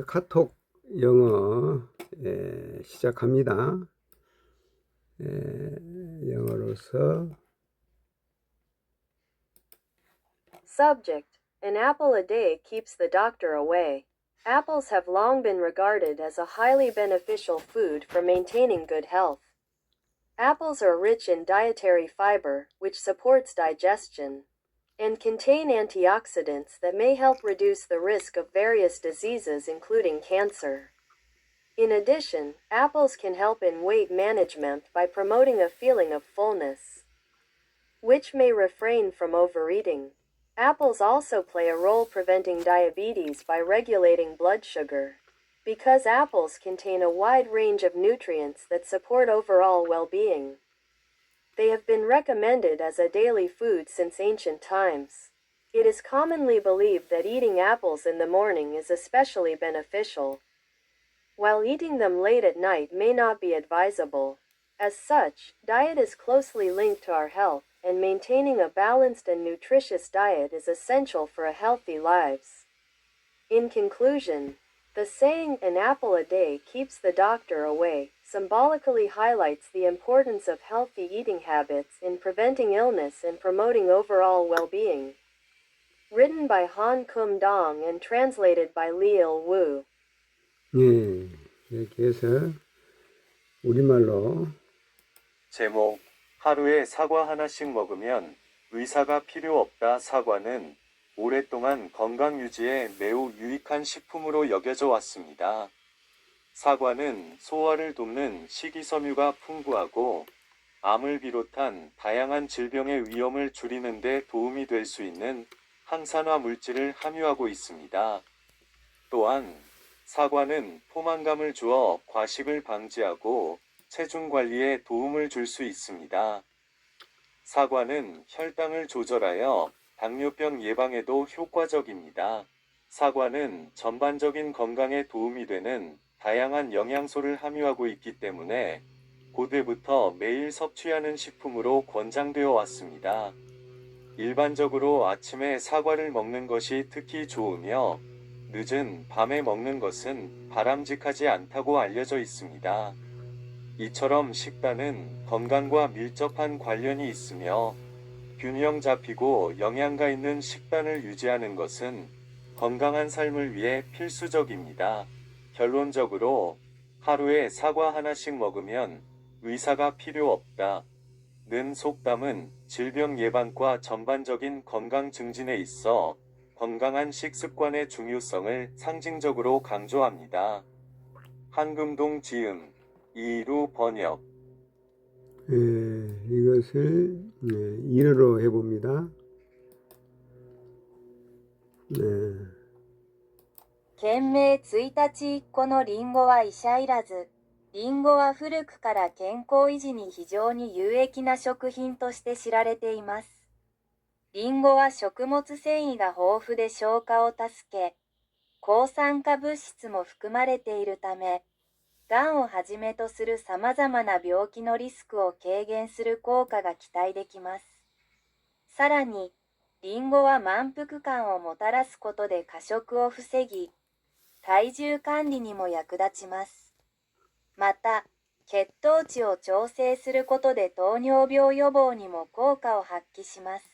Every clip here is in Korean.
카톡 영어 시작합니다. 영어로서 Subject: An apple a day keeps the doctor away. Apples have long been regarded as a highly beneficial food for maintaining good health. Apples are rich in dietary fiber, which supports digestion, and contain antioxidants that may help reduce the risk of various diseases including cancer. In addition, apples can help in weight management by promoting a feeling of fullness, which may refrain from overeating. Apples also play a role preventing diabetes by regulating blood sugar, because apples contain a wide range of nutrients that support overall well-being. They have been recommended as a daily food since ancient times. It is commonly believed that eating apples in the morning is especially beneficial, while eating them late at night may not be advisable. As such, diet is closely linked to our health, and maintaining a balanced and nutritious diet is essential for a healthy lives. In conclusion, the saying, "An apple a day keeps the doctor away," symbolically highlights the importance of healthy eating habits in preventing illness and promoting overall well-being. Written by Han Kum Dong and translated by Leil Wu. 이렇게 해서 우리말로 제목, 하루에 사과 하나씩 먹으면 의사가 필요 없다. 사과는 오랫동안 건강 유지에 매우 유익한 식품으로 여겨져 왔습니다. 사과는 소화를 돕는 식이섬유가 풍부하고 암을 비롯한 다양한 질병의 위험을 줄이는 데 도움이 될 수 있는 항산화 물질을 함유하고 있습니다. 또한 사과는 포만감을 주어 과식을 방지하고 체중 관리에 도움을 줄 수 있습니다. 사과는 혈당을 조절하여 당뇨병 예방에도 효과적입니다. 사과는 전반적인 건강에 도움이 되는 다양한 영양소를 함유하고 있기 때문에 고대부터 매일 섭취하는 식품으로 권장되어 왔습니다. 일반적으로 아침에 사과를 먹는 것이 특히 좋으며 늦은 밤에 먹는 것은 바람직하지 않다고 알려져 있습니다. 이처럼 식단은 건강과 밀접한 관련이 있으며 균형 잡히고 영양가 있는 식단을 유지하는 것은 건강한 삶을 위해 필수적입니다. 결론적으로 하루에 사과 하나씩 먹으면 의사가 필요 없다. 는 속담은 질병 예방과 전반적인 건강 증진에 있어 건강한 식습관의 중요성을 상징적으로 강조합니다. 한금동 지음, 이루 번역. 이것을 일어로 해봅니다. 県名1日1個のリンゴは医者いらず。リンゴは古くから健康維持に非常に有益な食品として知られています。リンゴは食物繊維が豊富で消化を助け、抗酸化物質も含まれているため、がんをはじめとする様々な病気のリスクを軽減する効果が期待できます。さらに、リンゴは満腹感をもたらすことで過食を防ぎ、体重管理にも役立ちます。また、血糖値を調整することで糖尿病予防にも効果を発揮します。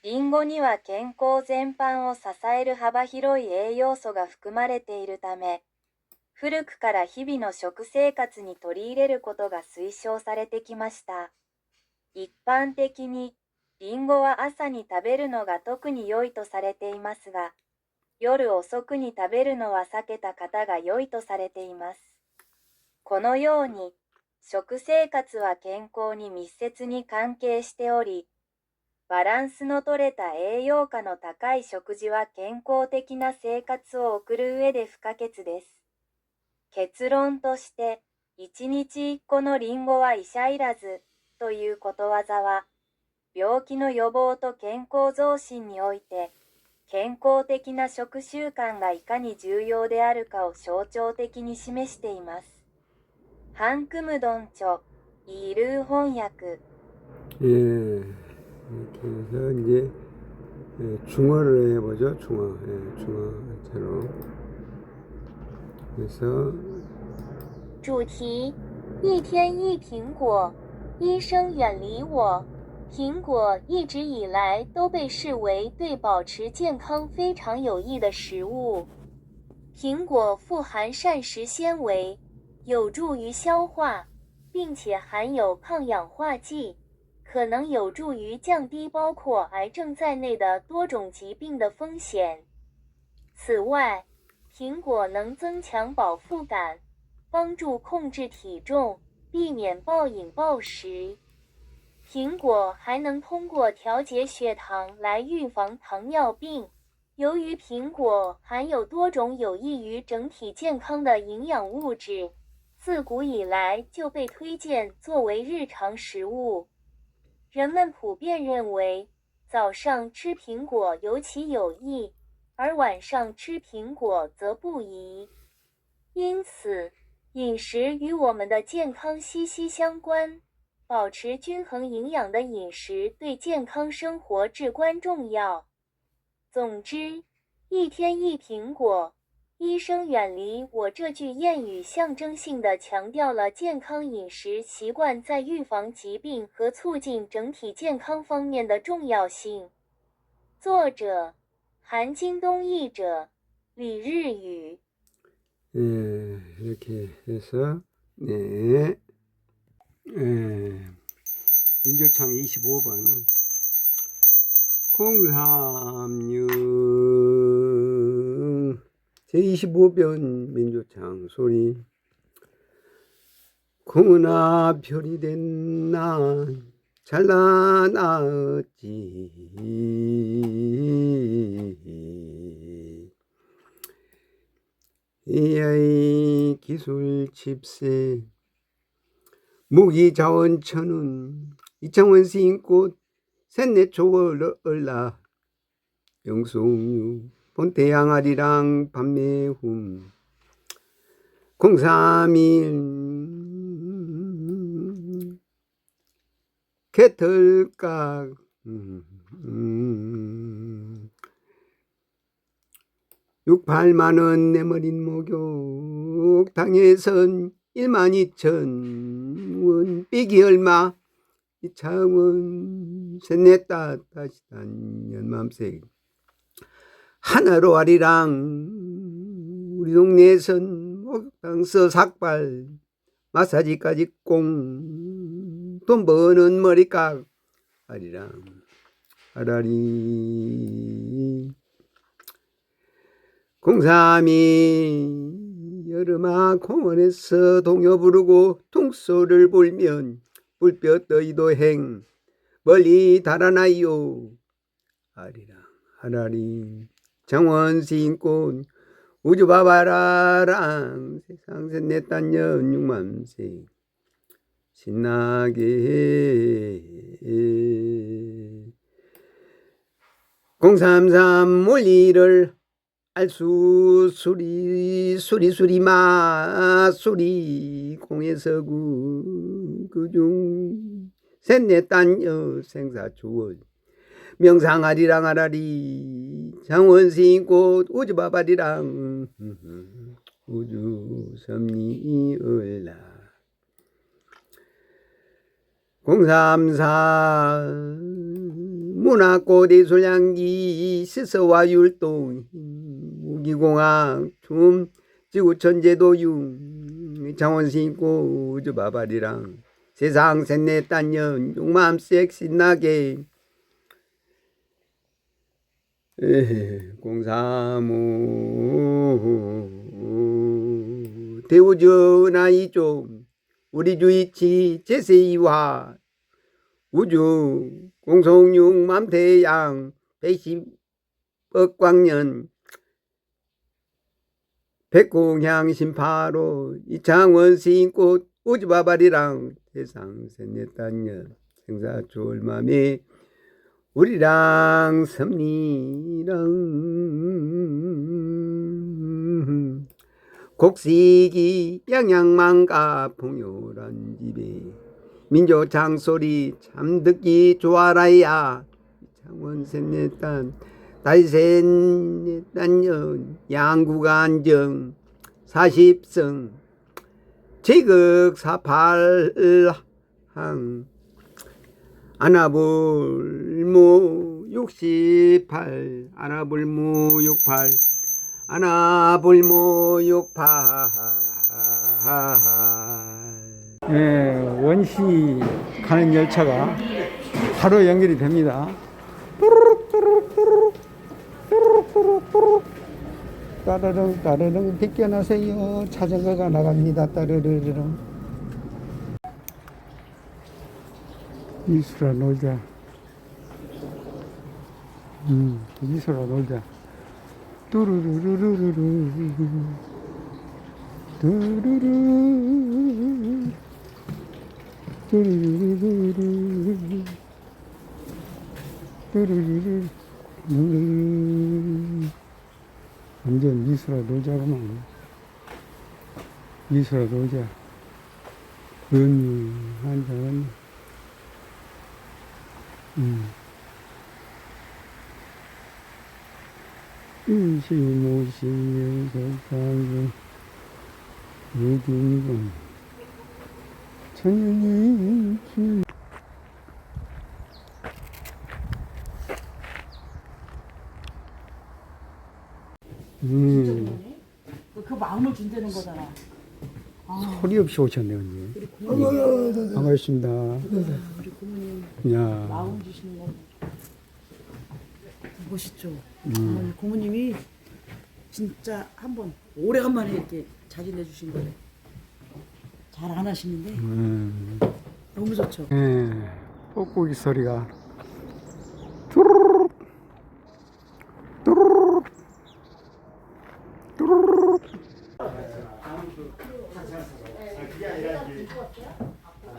リンゴには健康全般を支える幅広い栄養素が含まれているため、古くから日々の食生活に取り入れることが推奨されてきました。一般的に、リンゴは朝に食べるのが特に良いとされていますが、夜遅くに食べるのは避けた方が良いとされています。このように、食生活は健康に密接に関係しており、バランスの取れた栄養価の高い食事は健康的な生活を送る上で不可欠です。結論として、1日1個のリンゴは医者いらずということわざは、病気の予防と健康増進において、健康的な食習慣がいかに重要であるかを象徴的に示しています。한금동著、이루翻訳。 이렇게 해서 이제 중어를 해보죠. 중어, 중어체로. 그래서 主题：一天一苹果，医生远离我。苹果一直以来都被视为对保持健康非常有益的食物。苹果富含膳食纤维，有助于消化，并且含有抗氧化剂，可能有助于降低包括癌症在内的多种疾病的风险。此外，苹果能增强饱腹感，帮助控制体重，避免暴饮暴食。苹果还能通过调节血糖来预防糖尿病。由于苹果含有多种有益于整体健康的营养物质，自古以来就被推荐作为日常食物。人们普遍认为，早上吃苹果尤其有益，而晚上吃苹果则不宜。因此，饮食与我们的健康息息相关。保持均衡营养的饮食对健康生活至关重要。总之，一天一苹果，医生远离我这句谚语象征性地强调了健康饮食习惯在预防疾病和促进整体健康方面的重要性。作者：韩金东，译者：李日宇。 이렇게 해서 네. 민조창 25번 036 제25번 민조창 소리. 공은아 별이 된 날 잘나났지. AI 기술 칩세 무기자원천운 이창원 시인꽃 셋넷초월 얼라 영송유 본태양아리랑 밤매훔 031 개털깍 68만원 내머린 목욕 당해선 12,000원 삐기 얼마 이창원 셋넷다 다시 단연맘색 하나로 아리랑 우리 동네에선 목욕탕서 삭발 마사지까지 꽁 돈 버는 머리깍 아리랑 아라리 032 여름아 공원에서 동요 부르고 통소를 불면 불볕 더위도 행 멀리 달아나요 아리랑 하라리 정원 시인꽃 우주바바라랑 세상 셋넷 단년 6만세 신나게 033 몰리를 알수 수리 마수리 공에서 그중 셋넷 단여 생사주월 명상하리랑 하라리 장원시인꽃 우주바바리랑 우주섭리 얼라 034 문화꽃예술향기 시서와 율동 무기공학 춤 지구천재도융 장원시인꽃 우주바바리랑 세상 셋넷 단연 용맘색 신나게 035 대우전하이 좀 우리 주이치 제세이와 우주 공송육 맘대양 110억 광년 백공향 신파로 이창원 시인꽃 우주바바리랑 세상 셋넷 단년 생사주얼맘에 우리랑 섭리랑 곡식이 양양만가 풍요란 집에 민조창소리 참 듣기 좋아라야 창원 셋넷단 달셋넷단년 양구간정 40승 제극사팔항 아나불무 68 아나불무 68 아나불무 68 원시 가는 열차가 바로 연결이 됩니다. 따르릉 따르릉 비껴나세요. 자전거가 나갑니다. 따르르르릉. 이수라 놀자. 이수라 놀자. 뚜루루루루루루. 뚜루루. 뚜루루루루루. 뚜루루루. 완전 이수라 놀자구만. 이수라 놀자. 한자. 일시모시 여성상중 유진군 천연이 그 마음을 준다는 거잖아. 소리 없이 오셨네 언니. 반갑습니다. 우리 고모님 야, 마음 주시는 거 멋있죠. 고모님이 진짜 한번 오래간만에 이렇게 자기 내주신 거래. 잘 안 하시는데 너무 좋죠. 뽁뽁이 소리가 뚜루룩 뚜루룩 뚜루룩.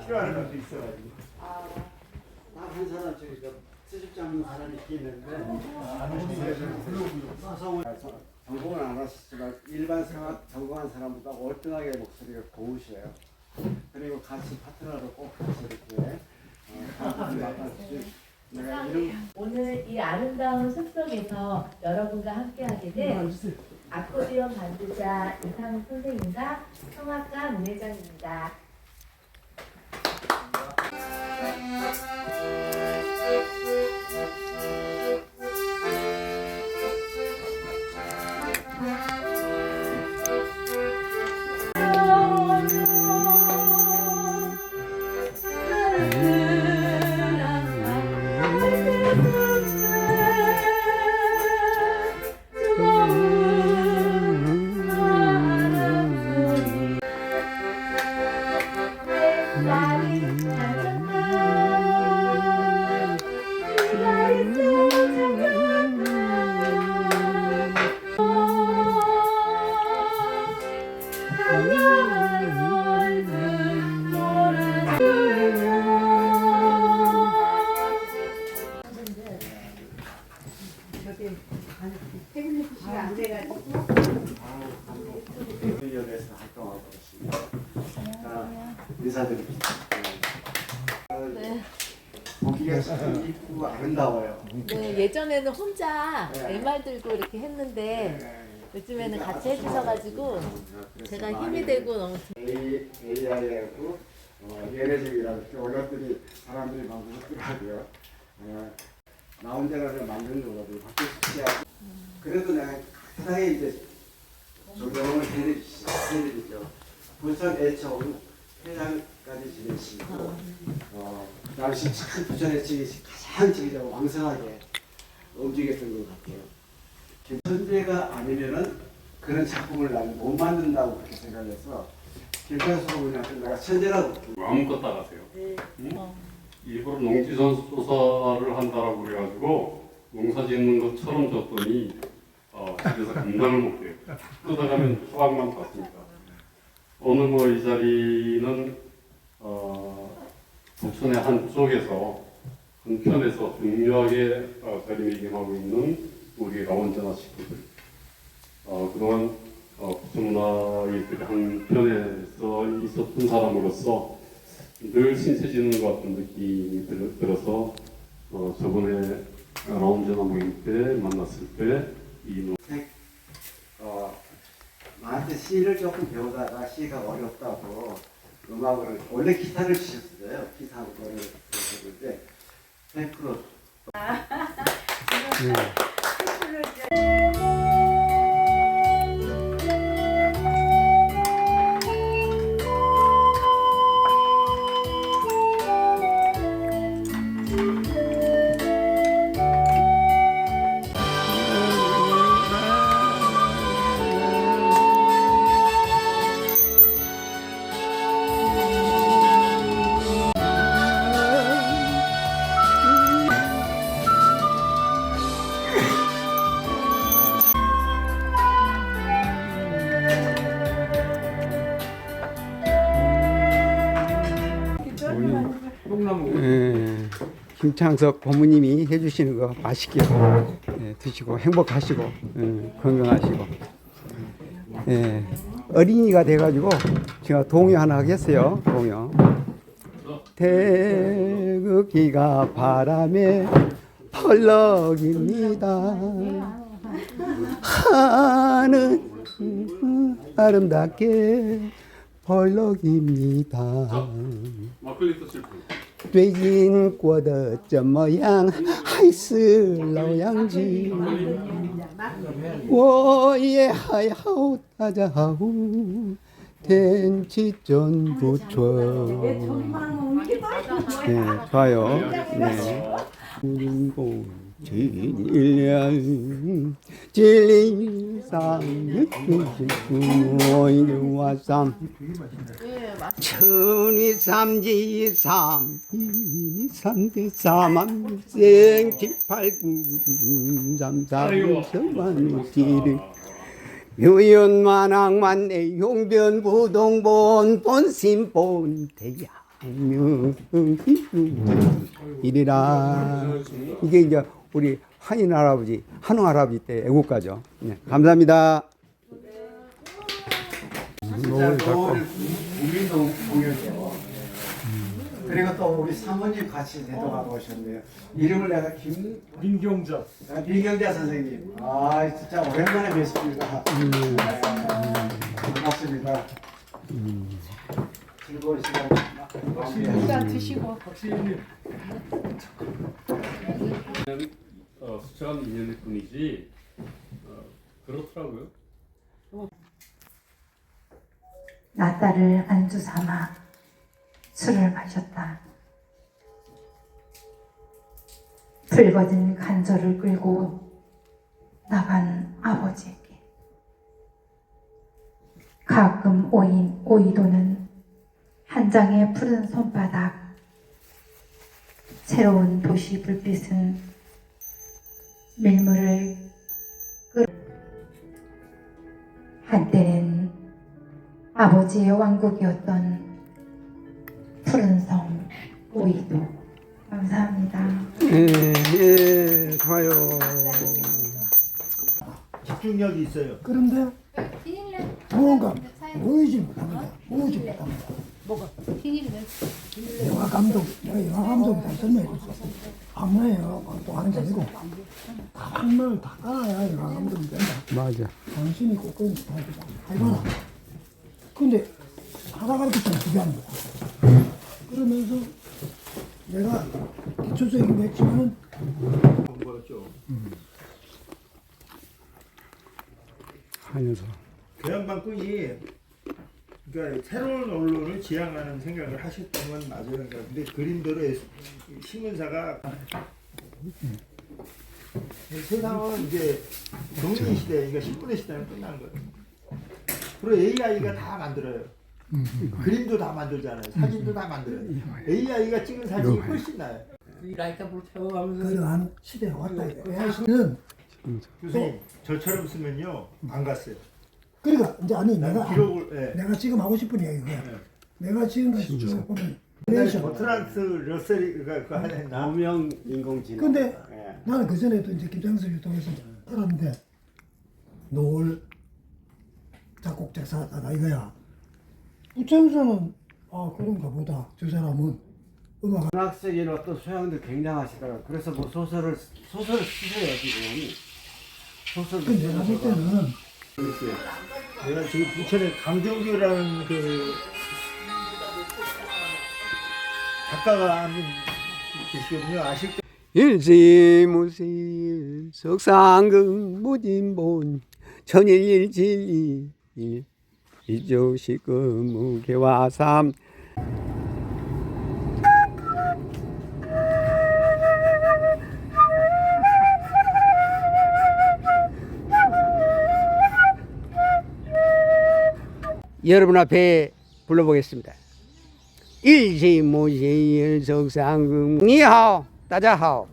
필요한 것도 있어가지고. 한 사람 저기 수십 잡는 사람이 있는데 전공은 안 하시지만 일반 생활 전공한 사람보다 월등하게 목소리가 고우셔요. 그리고 같이 파트너로 꼭 같이 이렇게 내가 이런 오늘 이 아름다운 숲속에서 여러분과 함께하게 된 아코디언 반주자 이상훈 선생님과 성악가 문회장입니다. 위원회에서 활동하고 있습니다. 인사드립니다. 보기가 참 이쁘고 아름다워요. 네, 예전에는 혼자 네. MR 들고 이렇게 했는데 요즘에는 같이 해주셔가지고 제가 힘이 되고 너무 AI하고 예내적이라고 언어들이 사람들이 막 무섭더라고요. 나 혼자라도 만드는 거라도 바뀔 수 있게 하고 그래도 내가 상당히 이제 조명을 해드리죠. 부천 애청 회장까지 지내시고 그 당시 참 부천 애청이 가장 지금 왕성하게 움직였던 것 같아요. 천재가 아니면은 그런 작품을 나는 못 만든다고 그렇게 생각해서 김태수 부분한테 내가 천재라고 마음껏 따라하세요. 응? 일부러 농지선 조사를 한다라고 그래가지고 농사 짓는 것처럼 줬더니 집에서 감당을 못해요. 뜯어가면 수확만 봤습니다. 오늘 뭐 이 자리는 부천의 한쪽에서 한편에서 중요하게 자리매김하고 있는 우리 라원전화 식구들 그동안 부천문화의 그 한편에서 있었던 사람으로서 늘 신세지는 것 같은 느낌이 들어서 저번에 라운전화 모임 때 만났을 때이 나한테 시를 조금 배우다가 시가 어렵다고 음악을 원래 기타를 치셨어요. 기타를 배우는데 테이프로 김창석 고모님이 해주시는 거 맛있게 드시고 행복하시고 건강하시고 어린이가 돼가지고 제가 동요 하나 하겠어요. 동요. 태극기가 바람에 펄럭입니다. 하는 아름답게 펄럭입니다. 막걸리 또 실패. 最近过得怎么样？还是老样子。我也还好，大家好，天气真不错。 네, 좋아요. 네. 진일년 진리삼 천이 삼지 삼이 삼대 사만 생칠팔구 삼삼삼만 지르 묘연만왕만 내용변 부동본 본심본 대양명 이리라. 이게 이제 우리 한인 할아버지, 한웅 할아버지 때 애국가죠. 네, 감사합니다. 진짜 국민동 공연이요. 그리고 또 우리 사모님 같이 대동하고 오셨네요. 이름을 내가 민경자. 민경자 선생님. 아 진짜 오랜만에 뵙습니다. 반갑습니다. 즐거운 시간. 일단 드시고. 수천 인연일 뿐이지 그렇더라고요. 나딸을 안주 삼아 술을 마셨다. 붉어진 간절을 끌고 나간 아버지에게 가끔 오이도는 한 장의 푸른 손바닥, 새로운 도시 불빛은 밀물을 한때는 아버지의 왕국이었던 푸른 섬 오이도. 감사합니다. 좋아요. 집중력이 있어요. 그런데 뭔가 보이지 못합니다. 보이지 못합니다. 뭐가? 영화 감독, 내가 영화 감독이 다 설명해줬어. 안무예요. 또 하는 게 아니고 한물 다 깔아야 영화 감독이 된다. 맞아. 당신이 꼭 그런 거다 해봐라. 근데 하다가 이렇게 좀 기대하는 거야. 그러면서 내가 기초적이긴 했지만은 거였죠. 하면서 교양방꾼이 그러니까 새로운 언론을 지향하는 생각을 하셨던 건 맞아요. 그러니까 근데 그림대로 신문사가 세상은 이제 동기 시대, 그러니까 10분의 시대는 끝난 거예요. 그리고 AI가 다 만들어요. 그림도 다 만들잖아요. 사진도 다 만들어요. AI가 찍은 사진이 훨씬 나아요. 그러한 시대가 왔다. AI는 교수님, 저처럼 쓰면요 안 갔어요. 그러니까 이제 아니 내가 기록을, 내가 지금 하고 싶은 얘기가 내가 지금까지 쭉 보면 버트란트 러셀이가 그 하나 했나? 무명 인공지능. 근데 나는 그 전에도 이제 김장석 유통에서 살았는데 노을 작곡 작사하다 이거야. 우창수는 그런가 보다. 저 사람은 문학적인 어떤 소양도 굉장하시더라고요. 그래서 뭐 소설을 쓰세요 지금. 소설도 근데 내가 볼 때는 쓰세요. 내가 저기 부천에 강정규라는 그 작가가 한 분 계시거든요. 아실 거예요. 일지무실 석상극 무진본 천일일진리 이조시금 무게와삼 여러분 앞에 불러보겠습니다. 일지무실 석상극 니하오 따자하오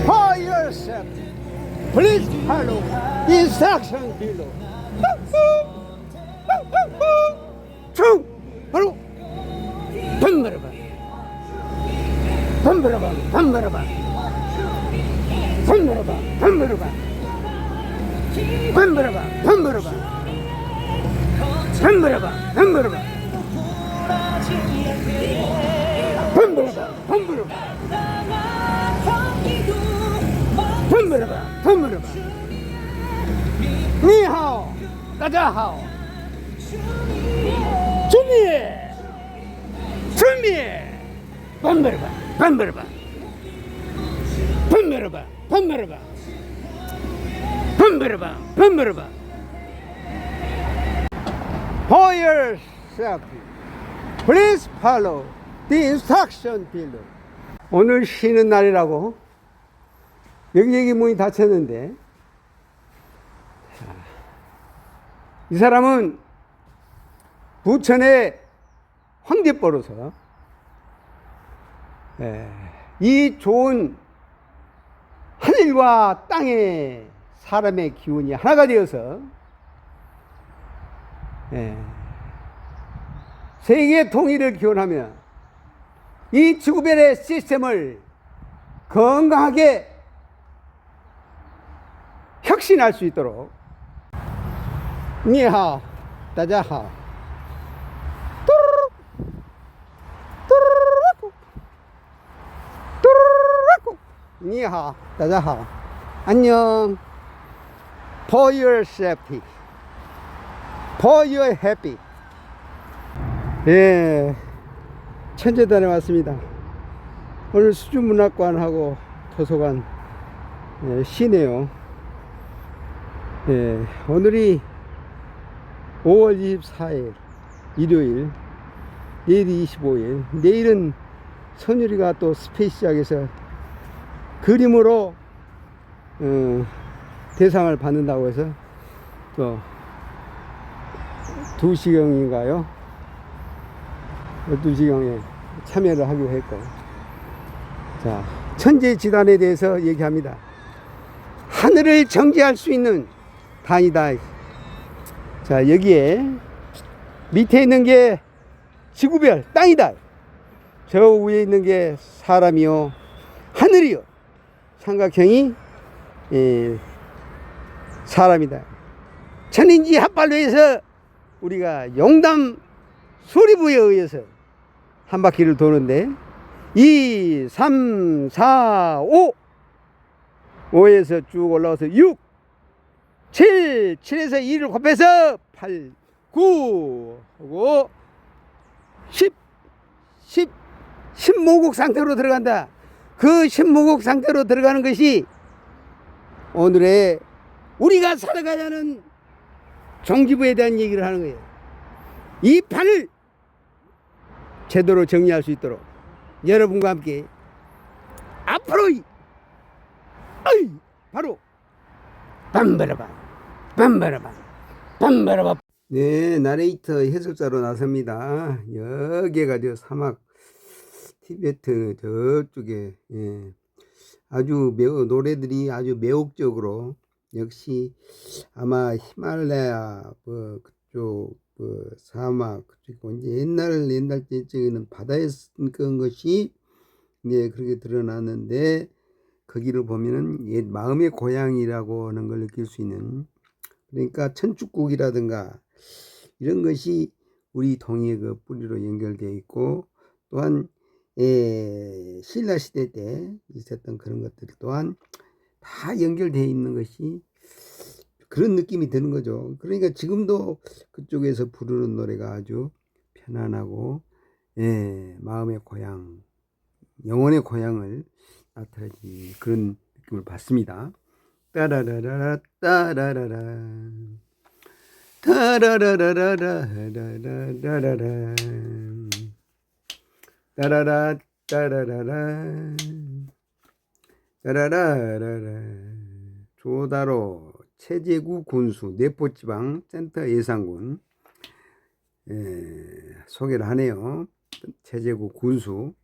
For yourself, please follow the instruction below. 쭉 바로 덤벼봐 덤벼봐 덤벼봐 덤벼봐 덤벼봐 덤벼봐 덤벼봐 덤벼봐 덤벼봐 덤벼봐 덤벼봐 덤벼봐 덤벼봐 니하오 따자하오 준비 덤벼봐 덤벼봐 덤벼봐 덤벼봐 덤벼봐 덤벼봐 For yourself, please follow the instruction below. 오늘 쉬는 날이라고 여기 문이 닫혔는데 이 사람은 부천의 황제버로서 이 좋은 하늘과 땅의 사람의 기운이 하나가 되어서 세계 통일을 기원하며 이 지구별의 시스템을 건강하게 혁신할 수 있도록 니하오 따자하오 니하오 따자하오 안녕 For your safety For your happy 예 천재단에 왔습니다. 오늘 수준문학관하고 도서관 쉬네요. 오늘이 5월 24일 일요일 내일이 25일 내일은 선율이가 또 스페이스 시작해서 그림으로 대상을 받는다고 해서 또 2시경인가요? 12시경에 참여를 하기로 했고 자 천재지단에 대해서 얘기합니다. 하늘을 정지할 수 있는 단이다. 자 여기에 밑에 있는 게 지구별 땅이다. 저 위에 있는 게 사람이요 하늘이요 삼각형이 사람이다. 천인지 합발로에서 우리가 용담 소리부에 의해서 한 바퀴를 도는데 2, 3, 4, 5 5에서 쭉 올라와서 6 7 7에서 2를 곱해서 8 9 하고 10 10모국 상태로 들어간다. 그 10모국 상태로 들어가는 것이 오늘의 우리가 살아가자는 종지부에 대한 얘기를 하는 거예요. 이 판을 제대로 정리할 수 있도록 여러분과 함께 앞으로 바로 빰바라바 네 나레이터 해설자로 나섭니다. 여기가 저 사막 티베트 저쪽에 아주 노래들이 아주 매혹적으로 역시 아마 히말라야 그쪽 사막 그리고 이제 옛날 때쯤에는 바다에 쓴 것이 그렇게 드러났는데 거기를 보면은 옛 마음의 고향이라고 하는 걸 느낄 수 있는, 그러니까 천축국이라든가 이런 것이 우리 동의 그 뿌리로 연결되어 있고, 또한 신라 시대 때 있었던 그런 것들 또한 다 연결되어 있는 것이 그런 느낌이 드는 거죠. 그러니까 지금도 그쪽에서 부르는 노래가 아주 편안하고 마음의 고향, 영혼의 고향을 나타내는 그런 느낌을 받습니다. 따라라라 따라라라 따라라라라라라라라 따라라 따라라라 따라라라라. 조다로 체제구 군수 내포지방 센터 예산군 소개를 하네요. 체제구 군수.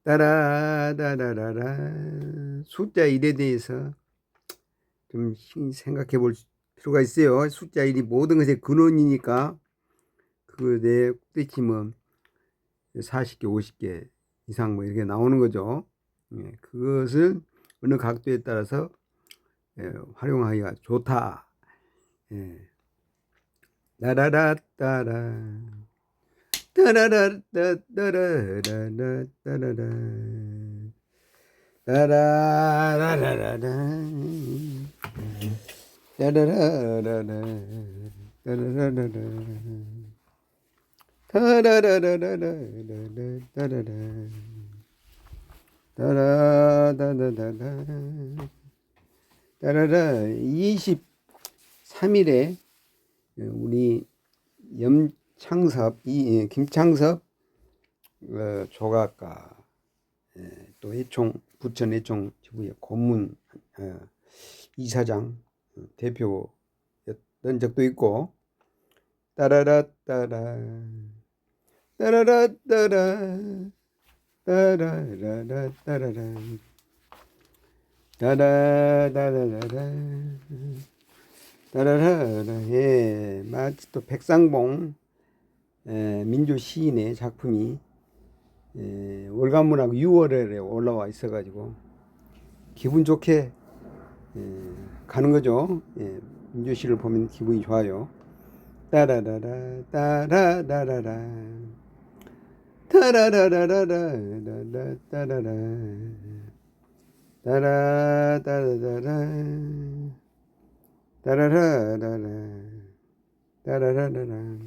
따라라라라라. 숫자 1에 대해서 좀 생각해 볼 필요가 있어요. 숫자 1이 모든 것의 근원이니까 그내 뜻이 뭐 40개 50개 이상 뭐 이렇게 나오는 거죠. 그것을 어느 각도에 따라서 활용하기가 좋다. 따라라 따라 따라라 따라라 따라라 따라라라라라 따라라라라 따라라라라 따라라라라라 따라라 따라다다다다 따라라. 23일에 우리 김창섭 조각가 또 해총 부천 해총 지부의 고문 이사장 대표였던 적도 있고, 따라라 따라 따라라 따라 따라라라 따라라 따라라라라 따라라라. 마치 또 백상봉 민조 시인의 작품이 월간문학 6월에 올라와 있어가지고 기분 좋게 가는 거죠. 민조 시를 보면 기분이 좋아요. 따라라라 따라라라라 따라라라라라 따라라 따라따라따라 따라라라라 따라라라라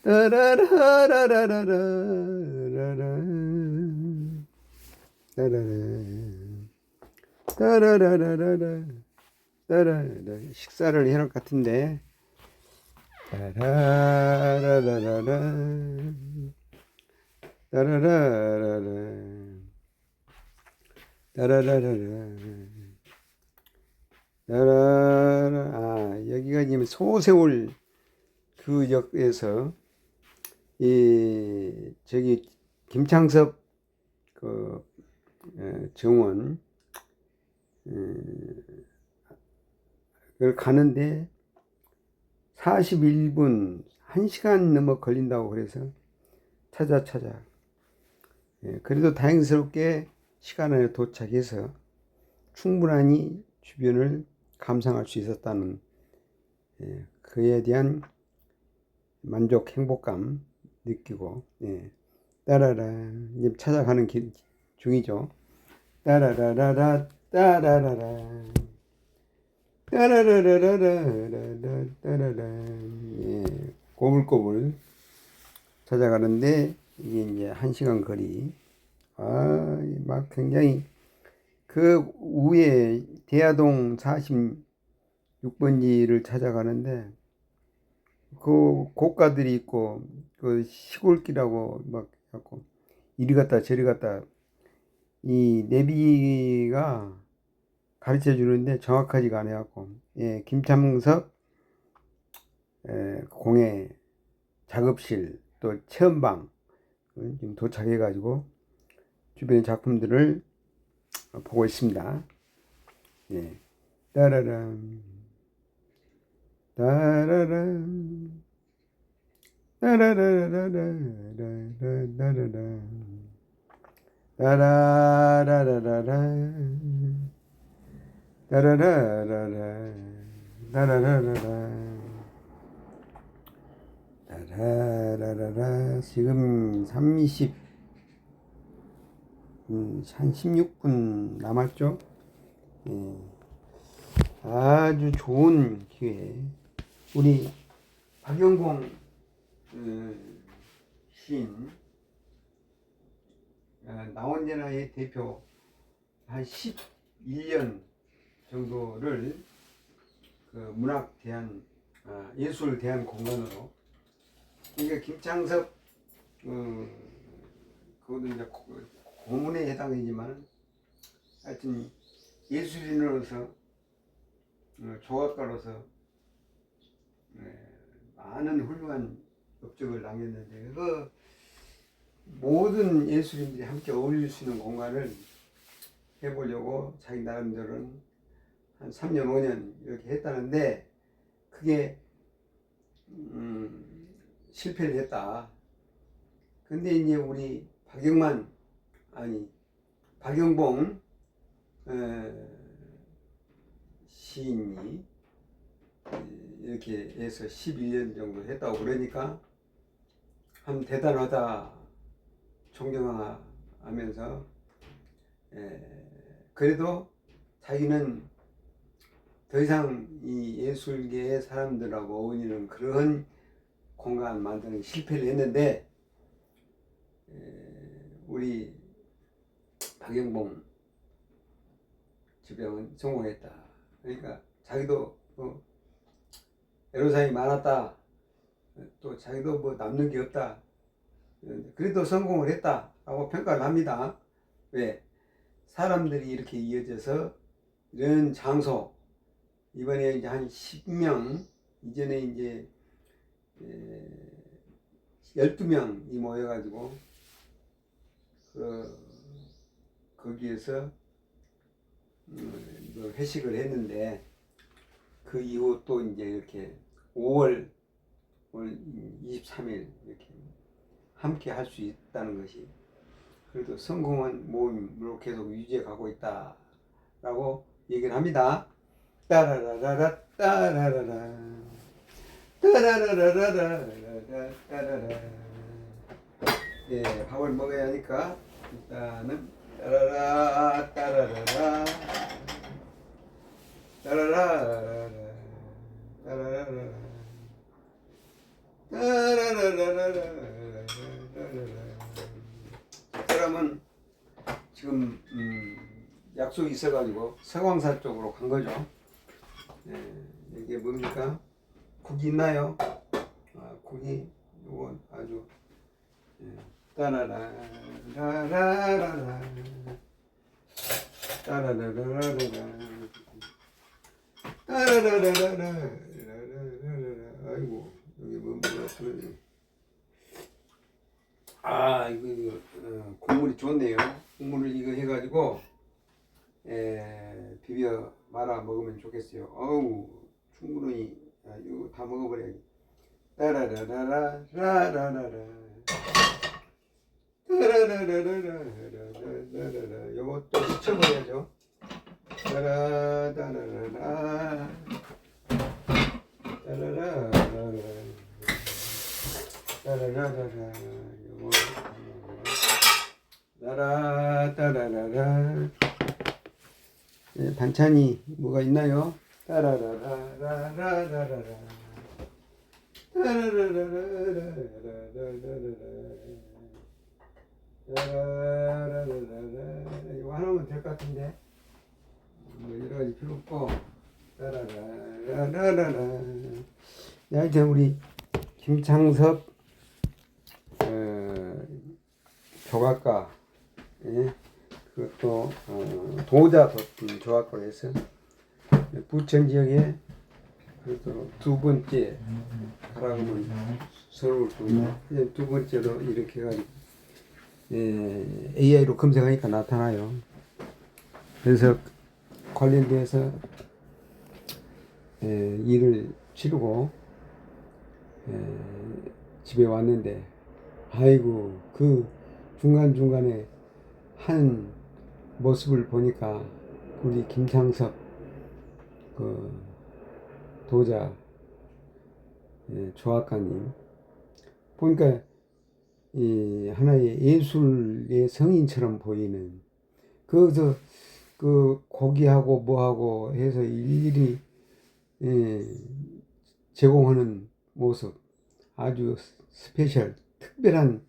따라라라라라라 따라라라라라 따라라. 식사를 해놓을 것 같은데 따라라라라라 따라라라라 따라라라라 따라라. 여기가 지금 소세월 그 역에서 저기 김창섭 그 정원 그걸 가는데 41분 1시간 넘어 걸린다고 그래서 찾아 그래도 다행스럽게 시간 안에 도착해서 충분히 주변을 감상할 수 있었다는 그에 대한 만족, 행복감 느끼고 따라라 이제 찾아가는 길 중이죠. 따라라라라 따라라라 따라라라라라라 따라라. 꼬불꼬불 찾아가는데 이게 이제 1시간 거리. 막 굉장히 그 위에 대하동 46번지를 찾아가는데 그 고가들이 있고 그 시골길하고 막 갖고 이리 갔다 저리 갔다 이 내비가 가르쳐 주는데 정확하지가 않아 갖고 김창섭 공예 작업실 또 체험방 지금 도착해 가지고 주변의 작품들을 보고 있습니다. 따라람 따라람 따라라라라라라라라 따라라라라라 따라라라라 따라라라라 따라라라라 지금 16분 남았죠? 예. 아주 좋은 기회. 우리 박영봉 시인 나온제나의 대표 한 11년 정도를 그 문학 대한 예술 대한 공간으로 그러니까 김창섭 그것도 이제 고문에 해당이지만 하여튼 예술인으로서 조각가로서 많은 훌륭한 업적을 남겼는데 그 모든 예술인들이 함께 어울릴 수 있는 공간을 해보려고 자기 나름대로는 한 3년 5년 이렇게 했다는데 그게 실패를 했다. 근데 이제 우리 박영봉 시인이 이렇게 해서 11년 정도 했다고 그러니까 참 대단하다 존경하면서 그래도 자기는 더 이상 이 예술계의 사람들하고 어울리는 그런 공간 만드는 실패를 했는데 우리 박영봉 지병은 성공했다. 그러니까 자기도 애로사항이 많았다. 또 자기도 뭐 남는 게 없다. 그래도 성공을 했다라고 평가를 합니다. 왜? 사람들이 이렇게 이어져서 이런 장소 이번에 이제 한 10명 이전에 이제 12명이 모여가지고 거기에서 회식을 했는데 그 이후 또 이제 이렇게 5월 23일 이렇게 함께 할 수 있다는 것이 그래도 성공한 모임으로 계속 유지해 가고 있다라고 얘기를 합니다. 따라라라라 따라라라 따라라라라라 따라라. 예, 밥을 먹어야 하니까 일단은 따라라 따라라라 따라라라라 따라라라 따라라라라 사람은 지금 약속이 있어가지고 서광산 쪽으로 간 거죠. 이게 뭡니까? 국이 있나요? 국이 요건 아주 따라라라라라라 따라라라라라 따라라라라라 아이고 여기 뭐가 틀어져. 이거 국물이 좋네요. 국물을 이거 해가지고 비벼 말아 먹으면 좋겠어요. 어우 충분히 이거 다 먹어버려야지. 따라라라라 라라라라 따라라라라라라라라 요것도 시쳐버려야죠. 따라라라라 따라라라라 따라라라라 요거 따라라라라 반찬이 뭐가 있나요? 따라라라라라라라 이거 하나면 될 것 같은데 뭐 여러 가지 필요 없고 따라라라라라 하여튼 우리 김창섭 조각가 그것도 도자 조각가로 해서 부천 지역에 그래도 두 번째 가라고는 서울 두 번째로 이렇게 해가지고 AI로 검색하니까 나타나요. 그래서 관련돼서 일을 치르고 집에 왔는데 아이고 그 중간중간에 하는 모습을 보니까 우리 김창섭 그 도자 조학가님 보니까 이 하나의 예술의 성인처럼 보이는 거기서 그 고기하고 뭐하고 해서 일일이 제공하는 모습 아주 스페셜 특별한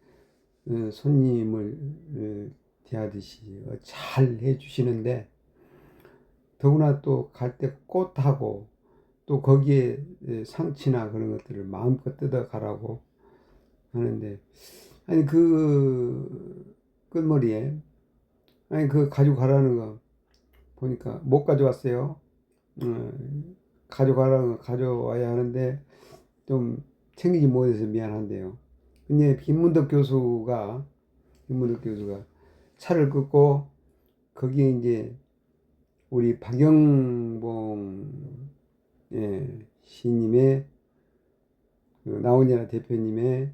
손님을 대하듯이 잘 해주시는데 더구나 또 갈 때 꽃하고 또 거기에 상치나 그런 것들을 마음껏 뜯어가라고 하는데 아니 그 끝머리에 아니 그 가져가라는 거 보니까 못 가져왔어요. 가져가라는 거 가져와야 하는데 좀 챙기지 못해서 미안한데요. 근데 김문덕 교수가 차를 끊고 거기에 이제 우리 박영봉 시님의 나훈이나 대표님의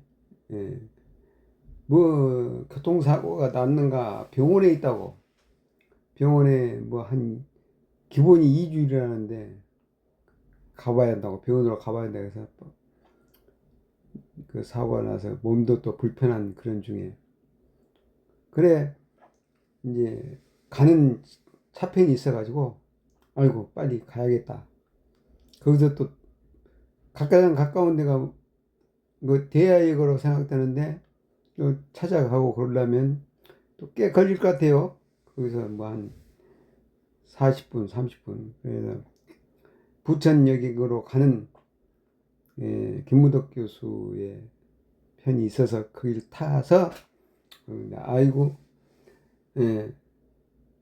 뭐 교통사고가 났는가 병원에 있다고 병원에 뭐 한 기본이 2주일이라는데 가봐야 한다고 병원으로 가봐야 한다고 해서 그 사고가 나서 몸도 또 불편한 그런 중에 그래 이제 가는 차편이 있어가지고 아이고 빨리 가야겠다. 거기서 또 가까운 데가 뭐 대야역으로 생각되는데 또 찾아가고 그러려면 또 꽤 걸릴 것 같아요. 거기서 뭐 한 40분 30분 그래서 부천역으로 가는 김무덕 교수의 편이 있어서 거기를 타서 아이고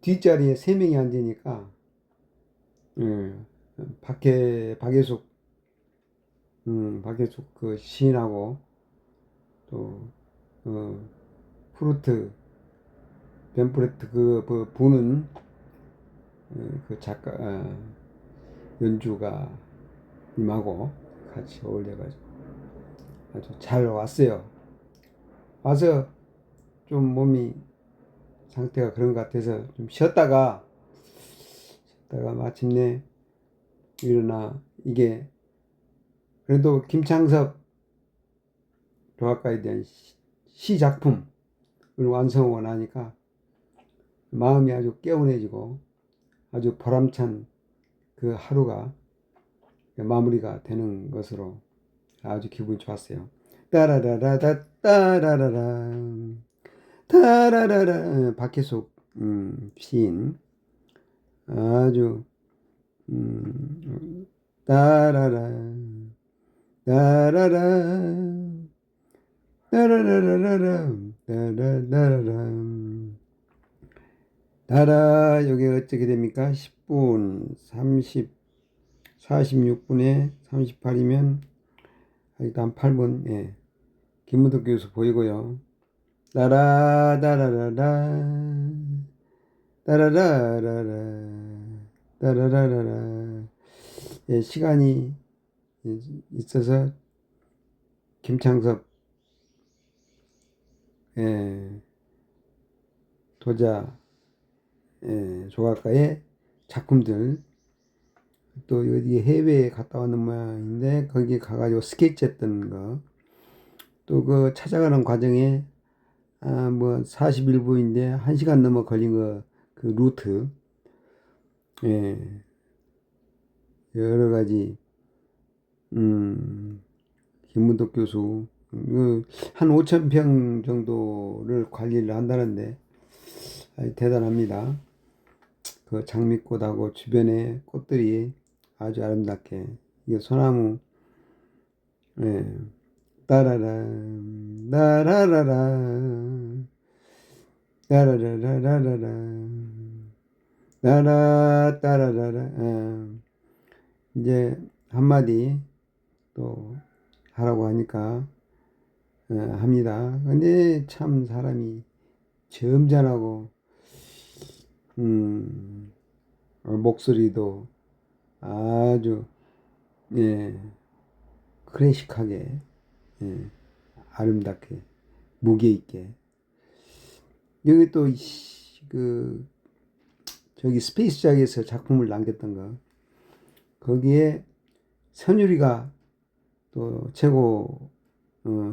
뒷자리에 3명이 앉으니까 박예숙 그 시인하고 또 프루트 벤프레트 그 부는 그 작가 연주가 님하고 같이 어울려가지고 아주 잘 왔어요. 와서 좀 몸이 상태가 그런 것 같아서 좀 쉬었다가 마침내 일어나 이게 그래도 김창섭 조학가에 대한 시 작품을 완성하고 나니까 마음이 아주 개운해지고 아주 보람찬 그 하루가 마무리가 되는 것으로 아주 기분이 좋았어요. 따라라라다 따라라라 따라라라 박혜숙 시인 아주 따라라 따라라 따라라라라 따라라라 따라 여기 어떻게 됩니까? 10분 46분에 38이면 일단 8분 김무덕 교수 보이고요. 따라라라라라 따라라라라 따라라라라 시간이 있어서 김창섭 도자 조각가의 작품들 또 어디 해외에 갔다 왔는 모양인데 거기 가가지고 스케치했던 거 또 그 찾아가는 과정에 뭐 41부인데 1시간 넘어 걸린 거 그 루트 여러 가지 김문덕 교수 한 5,000평 정도를 관리를 한다는데 대단합니다. 그 장미꽃하고 주변에 꽃들이 아주 아름답게 이게 소나무 따라라 따라라라 따라라라라라 따라 따라라라 이제 한마디 또 하라고 하니까 합니다. 근데 참 사람이 점잖하고 목소리도 아주 클래식하게 아름답게 무게 있게 여기 또 저기 스페이스작에서 작품을 남겼던 거, 거기에 선율이가 또 최고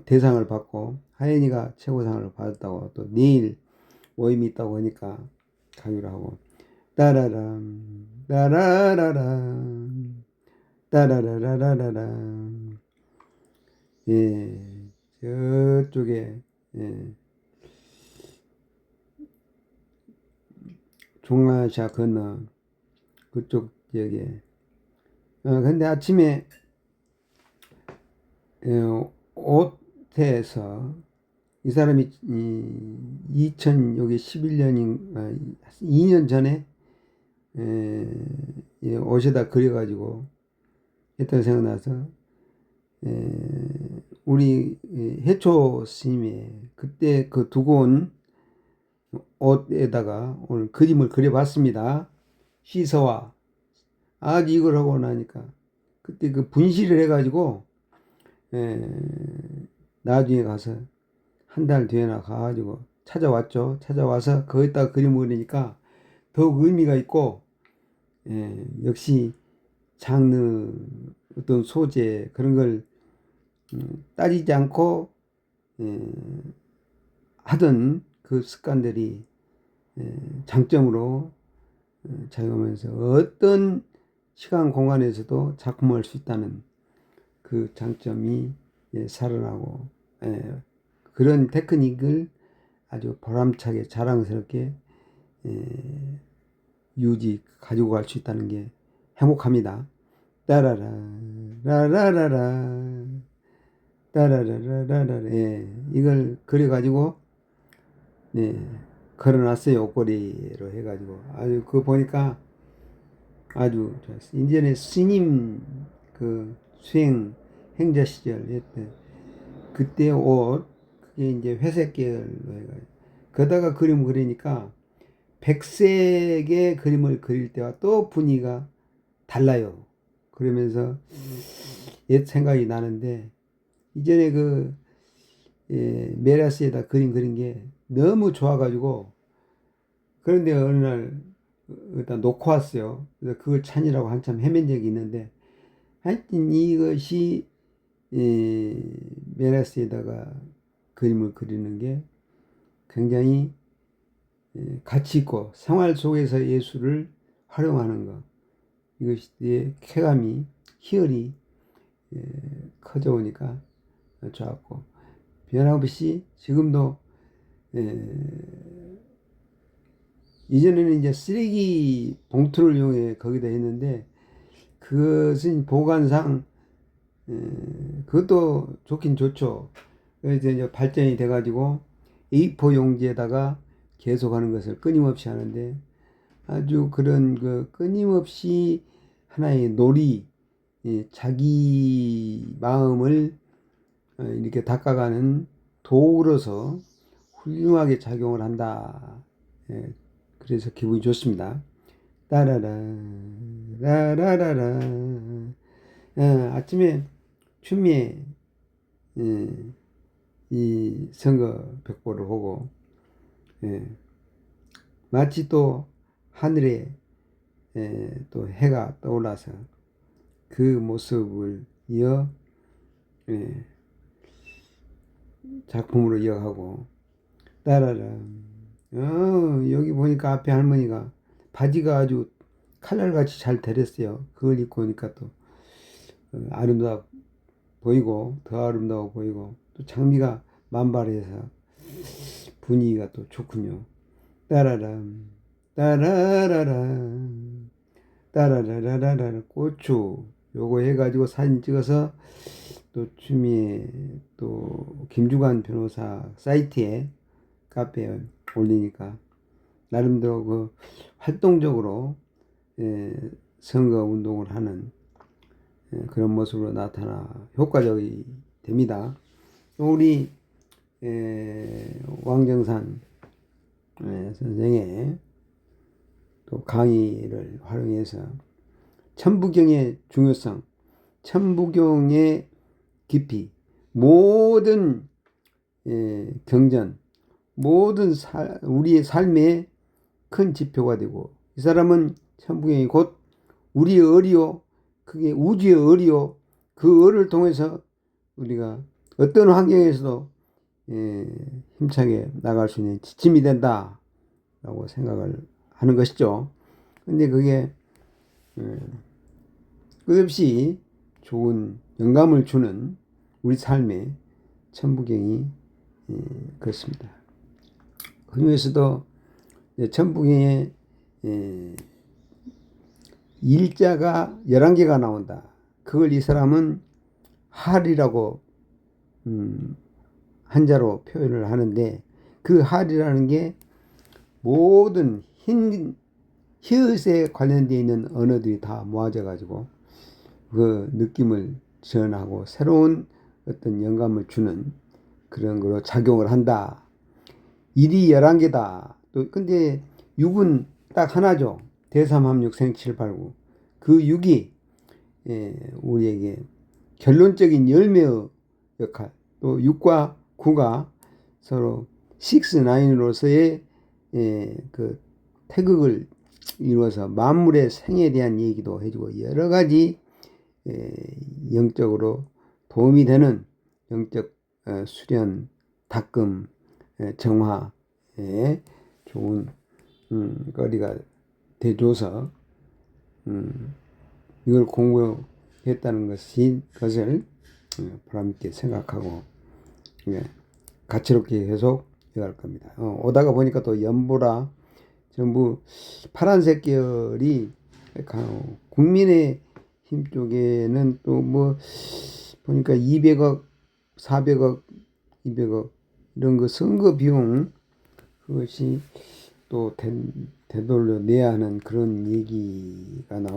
대상을 받고 하연이가 최고상을 받았다고, 또 내일 모임이 있다고 하니까 가기로 하고, 따라람 따라라람 따라라라라라람. 예, 저쪽에, 예, 중앙아시아 건너 그쪽 지역에. 근데 아침에 옷에서 이 사람이 2011년인 2년 전에 옷에다 그려가지고 했던 생각나서, 우리 해초 스님의 그때 그 두고 온 옷에다가 오늘 그림을 그려봤습니다. 시서와. 아주 이걸 하고 나니까 그때 그 분실을 해가지고 나중에 가서 한 달 뒤에나 가가지고 찾아왔죠. 찾아와서 거기다가 그림을 그리니까 더욱 의미가 있고, 역시 장르, 어떤 소재 그런 걸 따지지 않고 하던 그 습관들이 장점으로 작용하면서 어떤 시간 공간에서도 작품을 할 수 있다는 그 장점이 살아나고, 그런 테크닉을 아주 보람차게 자랑스럽게 가지고 갈 수 있다는 게 행복합니다. 따라라 라라라라 따라라라라라. 이걸 그려가지고 걸어놨어요. 옷걸이로 해가지고. 아주 그거 보니까 아주 좋았어요. 이전에 스님 그 수행 행자 시절 했던 그때 옷, 그게 이제 회색 계열로 해가지고 거기다가 그림을 그리니까 백색의 그림을 그릴 때와 또 분위기가 달라요. 그러면서 옛 생각이 나는데, 이전에 메라스에다 그림 그린 게 너무 좋아가지고, 그런데 어느 날 일단 놓고 왔어요. 그래서 그걸 찾으라고 한참 헤맨 적이 있는데, 하여튼 이것이 메라스에다가 그림을 그리는 게 굉장히 가치 있고 생활 속에서 예술을 활용하는 것, 이것이 쾌감이, 희열이 커져오니까 좋았고, 변함없이 지금도 이전에는 이제 쓰레기 봉투를 이용해 거기다 했는데, 그것은 보관상 그것도 좋긴 좋죠. 그래서 이제 발전이 돼가지고 A4 용지에다가 계속 하는 것을 끊임없이 하는데, 아주 그런 그 끊임없이 하나의 놀이, 자기 마음을 이렇게 닦아가는 도구로서 훌륭하게 작용을 한다. 그래서 기분이 좋습니다. 따라라 라라라라. 아침에 춘미에 이 선거 벽보를 보고, 마치 또 하늘에 또 해가 떠올라서 그 모습을 작품으로 이어가고, 따라라. 여기 보니까 앞에 할머니가 바지가 아주 칼날같이 잘 되렸어요. 그걸 입고 오니까 또 아름다워 보이고, 더 아름다워 보이고, 또 장미가 만발해서 분위기가 또 좋군요. 따라람 따라라라 따라라라라라. 고추 요거 해가지고 사진 찍어서 또 추미애 또 김주관 변호사 사이트에, 카페에 올리니까 나름대로 그 활동적으로 선거 운동을 하는 그런 모습으로 나타나 효과적이 됩니다. 우리 왕정산 선생의 또 강의를 활용해서 천부경의 중요성, 천부경의 깊이, 모든 경전, 모든 우리의 삶의 큰 지표가 되고, 이 사람은 천부경이 곧 우리의 을이요, 그게 우주의 을이요, 그 을을 통해서 우리가 어떤 환경에서도 힘차게 나갈 수 있는 지침이 된다 라고 생각을 하는 것이죠. 근데 그게 끝없이 좋은 영감을 주는 우리 삶의 천부경이 그렇습니다. 그 중에서도 천부경에 일자가 11개가 나온다. 그걸 이 사람은 할이라고 한자로 표현을 하는데, 그 할이라는 게 모든 히읗에 관련되어 있는 언어들이 다 모아져 가지고 그 느낌을 전하고 새로운 어떤 영감을 주는 그런 거로 작용을 한다. 일이 11개다. 또 근데 6은 딱 하나죠. 대삼합육 생칠팔구. 그 6이 우리에게 결론적인 열매의 역할, 또 6과 9가 서로 6, 9로서의 그 태극을 이루어서 만물의 생에 대한 얘기도 해주고 여러 가지 영적으로 도움이 되는 영적 수련, 닦음, 정화에 좋은 거리가 돼줘서 이걸 공부했다는 것을 보람있게 생각하고 가치롭게 계속 해갈 겁니다. 오다가 보니까 또 연보라 전부 파란색 계열이 국민의 힘 쪽에는 또 뭐 보니까 200억, 400억, 200억 이런 거 선거 비용 그것이 또 되돌려 내야 하는 그런 얘기가 나오고